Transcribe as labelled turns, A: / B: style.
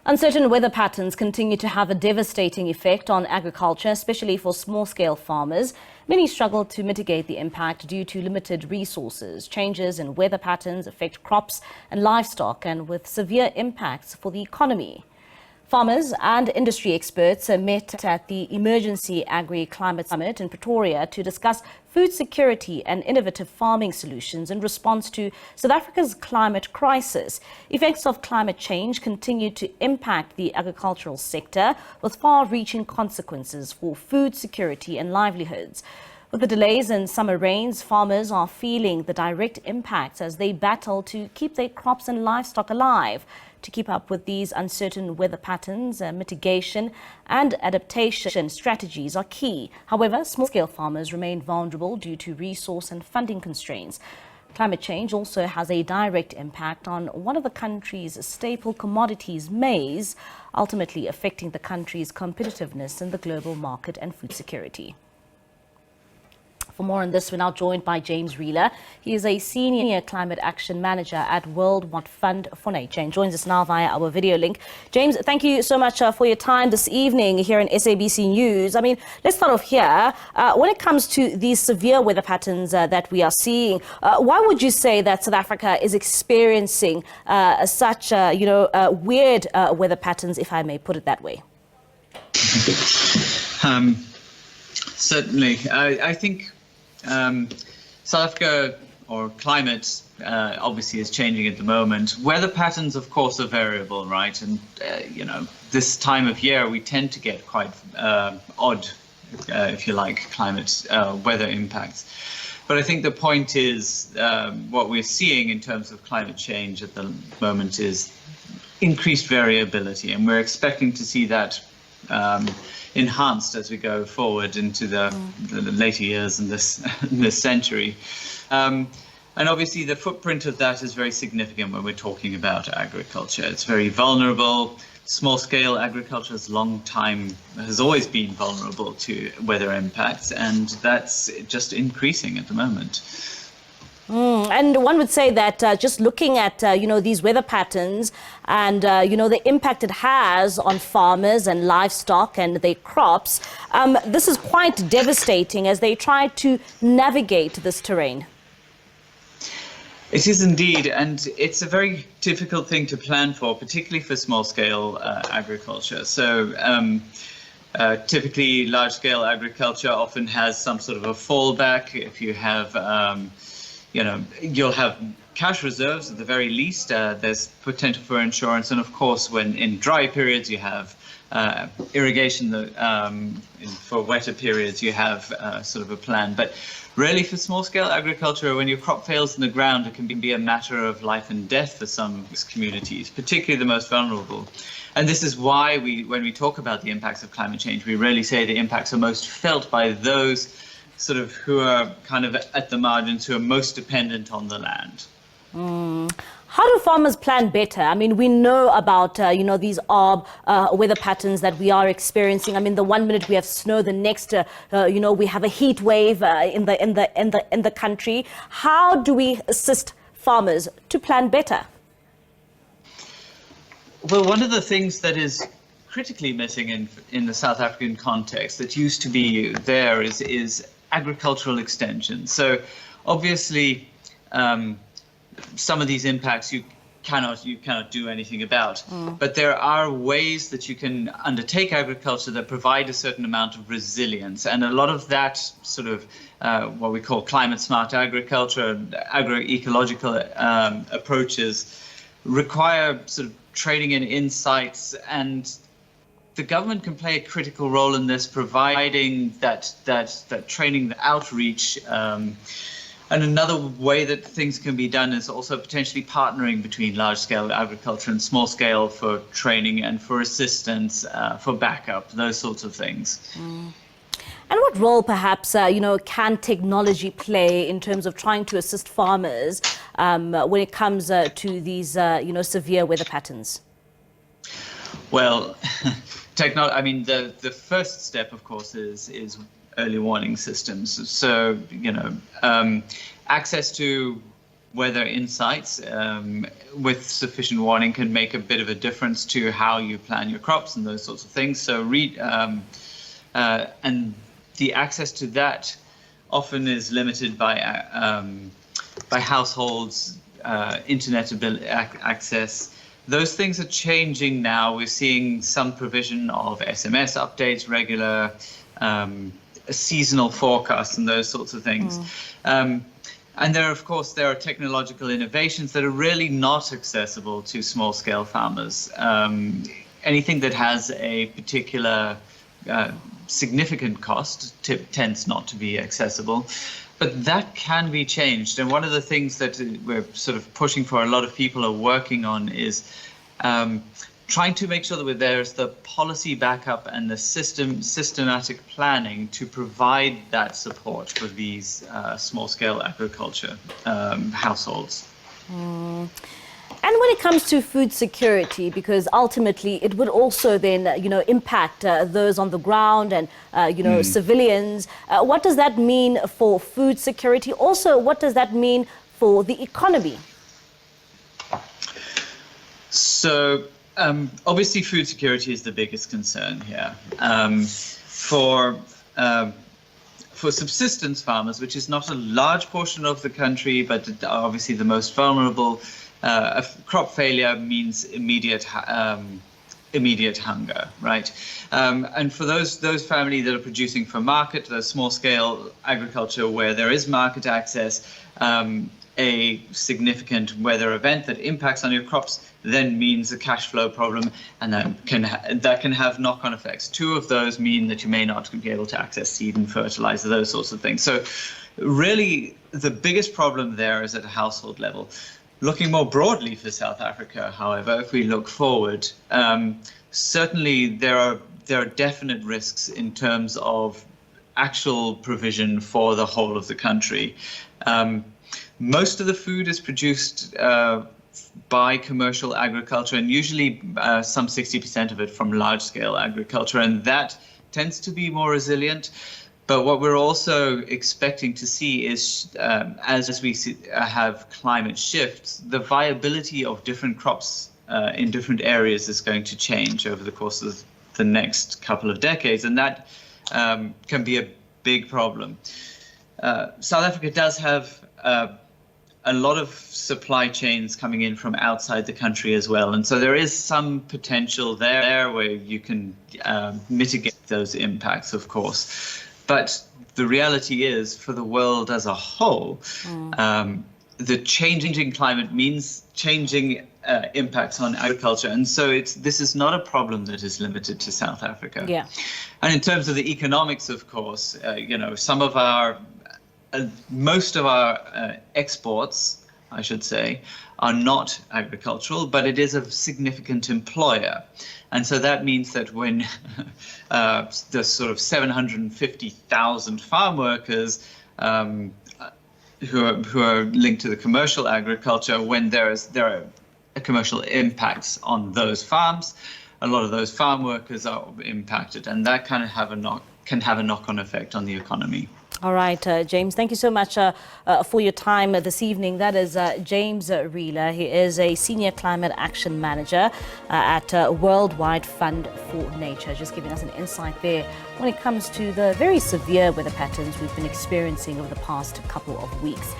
A: Uncertain weather patterns continue to have a devastating effect on agriculture, especially for small-scale farmers. Many struggle to mitigate the impact due to limited resources. Changes in weather patterns affect crops and livestock, and with severe impacts for the economy. Farmers and industry experts met at the Emergency Agri-Climate Summit in Pretoria to discuss food security and innovative farming solutions in response to South Africa's climate crisis. Effects of climate change continue to impact the agricultural sector, with far-reaching consequences for food security and livelihoods. With the delays in summer rains, farmers are feeling the direct impacts as they battle to keep their crops and livestock alive. To keep up with these uncertain weather patterns, mitigation and adaptation strategies are key. However, small-scale farmers remain vulnerable due to resource and funding constraints. Climate change also has a direct impact on one of the country's staple commodities, maize, ultimately affecting the country's competitiveness in the global market and food security. For more on this, we're now joined by James Reeler. He is a Senior Climate Action Manager at World Wildlife Fund for Nature and joins us now via our video link. James, thank you so much for your time this evening here in SABC News. I mean, let's start off here. When it comes to these severe weather patterns that we are seeing, why would you say that South Africa is experiencing such, weird weather patterns, if I may put it that way?
B: Certainly. I think South Africa, or climate, obviously is changing at the moment. Weather patterns, of course, are variable, right? And, this time of year, we tend to get quite odd, if you like, climate weather impacts. But I think the point is what we're seeing in terms of climate change at the moment is increased variability, and we're expecting to see that enhanced as we go forward into the later years in this century. And obviously the footprint of that is very significant when we're talking about agriculture. It's very vulnerable. Small-scale agriculture has always been vulnerable to weather impacts, and that's just increasing at the moment.
A: And one would say that just looking at, these weather patterns and, the impact it has on farmers and livestock and their crops, this is quite devastating as they try to navigate this terrain.
B: It is indeed, and it's a very difficult thing to plan for, particularly for small-scale agriculture. So typically large-scale agriculture often has some sort of a fallback. If you have you'll have cash reserves at the very least. There's potential for insurance, and of course, when in dry periods you have irrigation. For wetter periods, you have sort of a plan. But really, for small-scale agriculture, when your crop fails in the ground, it can be a matter of life and death for some communities, particularly the most vulnerable. And this is why when we talk about the impacts of climate change, we really say the impacts are most felt by those sort of who are kind of at the margins, who are most dependent on the land.
A: How do farmers plan better? I mean, we know about, these weather patterns that we are experiencing. I mean, the 1 minute we have snow, the next, we have a heat wave in the country. How do we assist farmers to plan better?
B: Well, one of the things that is critically missing in the South African context that used to be there is agricultural extension. So obviously some of these impacts you cannot do anything about, but there are ways that you can undertake agriculture that provide a certain amount of resilience, and a lot of that sort of what we call climate smart agriculture, agroecological approaches require sort of trading in insights, and the government can play a critical role in this, providing that training, the outreach. And another way that things can be done is also potentially partnering between large-scale agriculture and small-scale for training and for assistance, for backup, those sorts of things.
A: And what role, perhaps, can technology play in terms of trying to assist farmers when it comes to these, severe weather patterns?
B: Well, the first step, of course, is early warning systems. So, access to weather insights with sufficient warning can make a bit of a difference to how you plan your crops and those sorts of things. So and the access to that often is limited by households, internet access. Those things are changing now. We're seeing some provision of SMS updates, regular seasonal forecasts and those sorts of things. And there are technological innovations that are really not accessible to small-scale farmers. Anything that has a particular significant cost tends not to be accessible. But that can be changed. And one of the things that we're sort of pushing for, a lot of people are working on, is trying to make sure that there's the policy backup and the systematic planning to provide that support for these small-scale agriculture households.
A: And when it comes to food security, because ultimately it would also then, impact those on the ground and, civilians. What does that mean for food security? Also, what does that mean for the economy?
B: So, obviously, food security is the biggest concern here. For subsistence farmers, which is not a large portion of the country, but obviously the most vulnerable, crop failure means immediate hunger, right? And for those families that are producing for market, the small-scale agriculture where there is market access, a significant weather event that impacts on your crops then means a cash flow problem, and that can have knock-on effects. Two of those mean that you may not be able to access seed and fertilizer, those sorts of things. So really, the biggest problem there is at a household level. Looking more broadly for South Africa, however, if we look forward, certainly there are definite risks in terms of actual provision for the whole of the country. Most of the food is produced by commercial agriculture, and usually some 60% of it from large-scale agriculture, and that tends to be more resilient. But what we're also expecting to see is, as we have climate shifts, the viability of different crops in different areas is going to change over the course of the next couple of decades, and that can be a big problem. South Africa does have a lot of supply chains coming in from outside the country as well, and so there is some potential there where you can mitigate those impacts, of course. But the reality is, for the world as a whole, the changing climate means changing impacts on agriculture. And so this is not a problem that is limited to South Africa.
A: Yeah.
B: And in terms of the economics, of course, most of our exports, I should say, are not agricultural, but it is a significant employer. And so that means that when the sort of 750,000 farm workers who are linked to the commercial agriculture, when there are commercial impacts on those farms, a lot of those farm workers are impacted, and that can have a knock-on effect on the economy.
A: All right, James, thank you so much for your time this evening. That is James Reeler. He is a Senior Climate Action Manager at Worldwide Fund for Nature, just giving us an insight there when it comes to the very severe weather patterns we've been experiencing over the past couple of weeks.